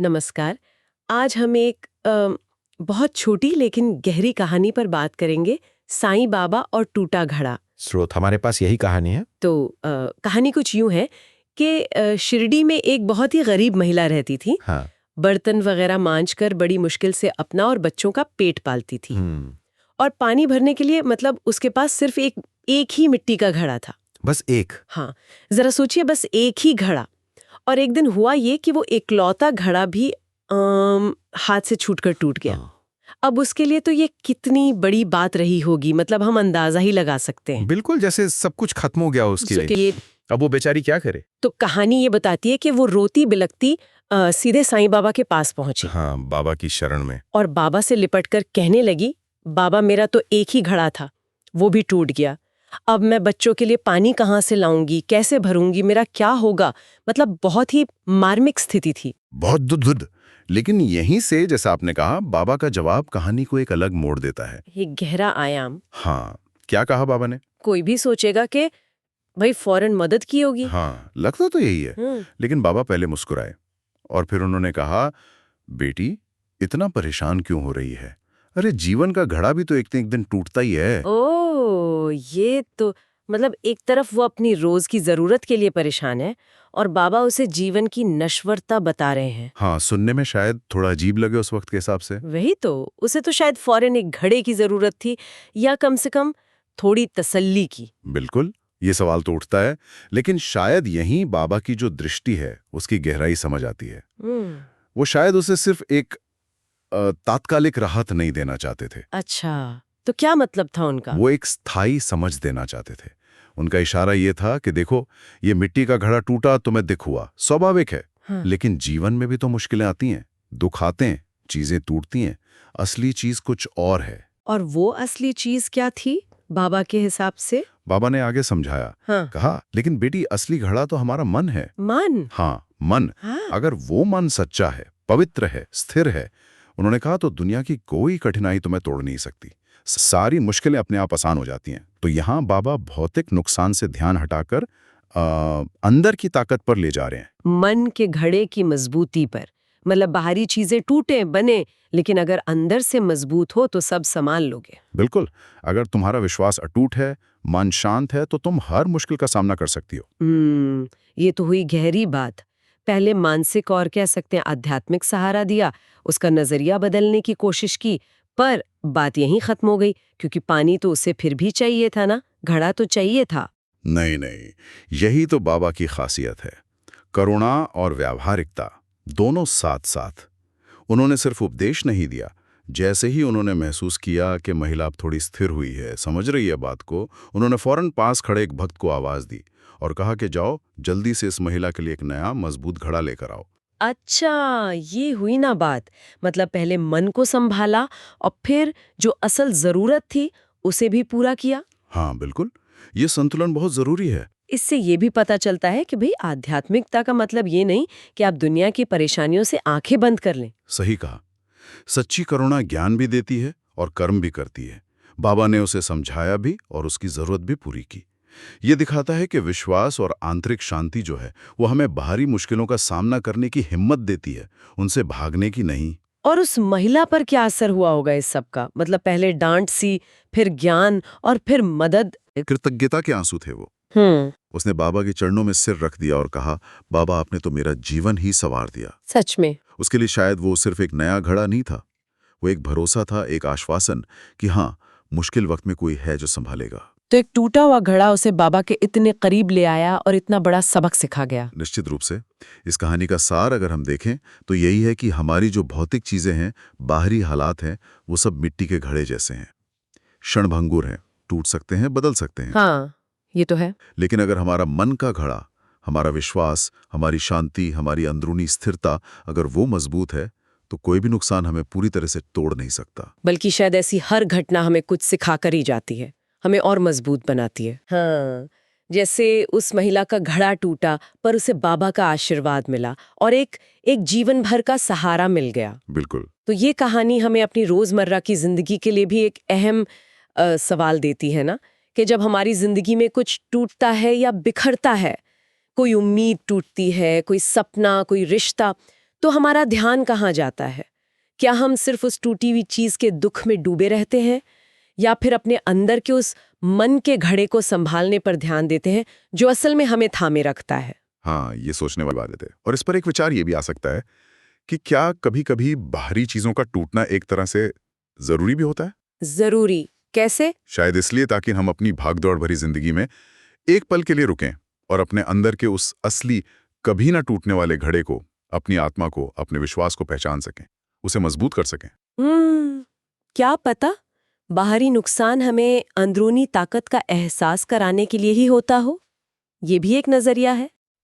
नमस्कार। आज हम एक बहुत छोटी लेकिन गहरी कहानी पर बात करेंगे, साईं बाबा और टूटा घड़ा। स्रोत हमारे पास यही कहानी है। तो कहानी कुछ यूं है कि शिरडी में एक बहुत ही गरीब महिला रहती थी। हाँ। बर्तन वगैरह मांजकर बड़ी मुश्किल से अपना और बच्चों का पेट पालती थी। और पानी भरने के लिए मतलब उसके पास सिर्फ एक ही मिट्टी का घड़ा था। बस एक? हाँ, जरा सोचिए, बस एक ही घड़ा। और एक दिन हुआ ये कि वो एकलौता घड़ा भी हाथ से छूटकर टूट गया। अब उसके लिए तो ये कितनी बड़ी बात रही होगी, मतलब हम अंदाजा ही लगा सकते हैं। बिल्कुल, जैसे सब कुछ खत्म हो गया उसके लिए। अब वो बेचारी क्या करे? तो कहानी ये बताती है कि वो रोती बिलखती सीधे साईं बाबा के पास पहुंची। हाँ, बाबा की शरण में। और बाबा से लिपटकर कहने लगी, बाबा मेरा तो एक ही घड़ा था, वो भी टूट गया। अब मैं बच्चों के लिए पानी कहाँ से लाऊंगी, कैसे भरूंगी, मेरा क्या होगा। मतलब बहुत ही मार्मिक स्थिति थी। बहुत दुध। लेकिन यहीं से, जैसा आपने कहा, बाबा का जवाब कहानी को एक अलग मोड़ देता है। एक गहरा आयाम। हाँ, क्या कहा बाबा ने? कोई भी सोचेगा कि भाई फौरन मदद की होगी। हाँ, लगता तो यही है। लेकिन बाबा पहले मुस्कुराए और फिर उन्होंने कहा, बेटी इतना परेशान क्यों हो रही है? अरे जीवन का घड़ा भी तो एक न एक दिन टूटता ही है। ओ, ये तो मतलब एक तरफ वो अपनी रोज की जरूरत के लिए परेशान है और बाबा उसे जीवन की नश्वरता बता रहे हैं। हाँ, सुनने में शायद थोड़ा अजीब लगे उस वक्त के हिसाब से। वही तो, उसे तो शायद फौरन एक घड़े की जरूरत थी, या कम से कम थोड़ी तसल्ली की। बिल्कुल, ये सवाल तो उठता है। लेकिन शायद यहीं बाबा की जो दृष्टि है उसकी गहराई समझ आती है। वो शायद उसे सिर्फ एक तात्कालिक राहत नहीं देना चाहते थे। अच्छा, तो क्या मतलब था उनका? वो एक स्थायी समझ देना चाहते थे। उनका इशारा ये था कि देखो, ये मिट्टी का घड़ा टूटा, तुम्हें दुख हुआ, स्वाभाविक है। हाँ। लेकिन जीवन में भी तो मुश्किलें आती हैं, दुख आते हैं, चीजें टूटती हैं। असली चीज कुछ और है। और वो असली चीज क्या थी बाबा के हिसाब से? बाबा ने आगे समझाया। हाँ। कहा, लेकिन बेटी असली घड़ा तो हमारा मन है। मन? हाँ, मन। हाँ। अगर वो मन सच्चा है, पवित्र है, स्थिर है, उन्होंने कहा, तो दुनिया की कोई कठिनाई तुम्हें तोड़ नहीं सकती। सारी मुश्किलें अपने आप आसान हो जाती हैं। तो यहाँ बाबा भौतिक नुकसान से ध्यान हटाकर अंदर की ताकत पर ले जा रहे हैं। मन के घड़े की मजबूती पर। मतलब बाहरी चीजें टूटे बने, लेकिन अगर अंदर से मजबूत हो तो सब संभाल लोगे। बिल्कुल, अगर तुम्हारा विश्वास अटूट है, मन शांत है, तो तुम हर मुश्किल का सामना कर सकती हो। ये तो हुई गहरी बात। पहले मानसिक और कह सकते हैं आध्यात्मिक सहारा दिया, उसका नजरिया बदलने की कोशिश की, पर बात यहीं खत्म हो गई, क्योंकि पानी तो उसे फिर भी चाहिए था ना, घड़ा तो चाहिए था। नहीं नहीं, यही तो बाबा की खासियत है। करुणा और व्यावहारिकता दोनों साथ साथ। उन्होंने सिर्फ उपदेश नहीं दिया। जैसे ही उन्होंने महसूस किया कि महिला अब थोड़ी स्थिर हुई है, समझ रही है बात को, उन्होंने फौरन पास खड़े एक भक्त को आवाज दी और कहा कि जाओ, जल्दी से इस महिला के लिए एक नया मजबूत घड़ा लेकर आओ। अच्छा, ये हुई ना बात। मतलब पहले मन को संभाला और फिर जो असल जरूरत थी उसे भी पूरा किया। हाँ बिल्कुल, ये संतुलन बहुत जरूरी है। इससे ये भी पता चलता है कि भाई आध्यात्मिकता का मतलब ये नहीं कि आप दुनिया की परेशानियों से आंखें बंद कर लें। सही कहा। सच्ची करुणा ज्ञान भी देती है और कर्म भी करती है। बाबा ने उसे समझाया भी और उसकी जरूरत भी पूरी की। ये दिखाता है कि विश्वास और आंतरिक शांति जो है, वो हमें बाहरी मुश्किलों का सामना करने की हिम्मत देती है, उनसे भागने की नहीं। और उस महिला पर क्या असर हुआ होगा इस सब का? मतलब पहले डांट सी, फिर ज्ञान और फिर मदद। कृतज्ञता के आंसू थे वो। उसने बाबा के चरणों में सिर रख दिया और कहा, बाबा आपने तो मेरा जीवन ही संवार दिया। सच में? उसके लिए शायद वो सिर्फ एक नया घड़ा नहीं था, वो एक भरोसा था, एक आश्वासन कि हाँ, मुश्किल वक्त में कोई है जो संभालेगा। तो एक टूटा हुआ घड़ा उसे बाबा के इतने करीब ले आया और इतना बड़ा सबक सिखा गया। निश्चित रूप से। इस कहानी का सार अगर हम देखें तो यही है कि हमारी जो भौतिक चीजें हैं, बाहरी हालात हैं, वो सब मिट्टी के घड़े जैसे हैं, क्षणभंगुर हैं, टूट सकते हैं, बदल सकते हैं। हाँ, ये तो है। लेकिन अगर हमारा मन का घड़ा, हमारा विश्वास, हमारी शांति, हमारी अंदरूनी स्थिरता, अगर वो मजबूत है, तो कोई भी नुकसान हमें पूरी तरह से तोड़ नहीं सकता। बल्कि शायद ऐसी हर घटना हमें कुछ सिखा कर ही जाती है, हमें और मजबूत बनाती है। हाँ, जैसे उस महिला का घड़ा टूटा पर उसे बाबा का आशीर्वाद मिला और एक जीवन भर का सहारा मिल गया। बिल्कुल। तो ये कहानी हमें अपनी रोजमर्रा की जिंदगी के लिए भी एक अहम सवाल देती है ना, कि जब हमारी जिंदगी में कुछ टूटता है या बिखरता है, कोई उम्मीद टूटती है, कोई सपना, कोई रिश्ता, तो हमारा ध्यान कहाँ जाता है? क्या हम सिर्फ उस टूटी हुई चीज के दुख में डूबे रहते हैं, या फिर अपने अंदर के उस मन के घड़े को संभालने पर ध्यान देते हैं जो असल में हमें थामे रखता है? हाँ, ये सोचने वाली बात है। और इस पर एक विचार ये भी आ सकता है कि क्या कभी-कभी बाहरी चीजों का टूटना एक तरह से जरूरी भी होता है? जरूरी कैसे? शायद इसलिए ताकि हम अपनी भागदौड़ भरी जिंदगी में एक पल के लिए रुकें और अपने अंदर के उस असली, कभी ना टूटने वाले घड़े को, अपनी आत्मा को, अपने विश्वास को पहचान सकें, उसे मजबूत कर सकें। क्या पता बाहरी नुकसान हमें अंदरूनी ताकत का एहसास कराने के लिए ही होता हो। ये भी एक नजरिया है।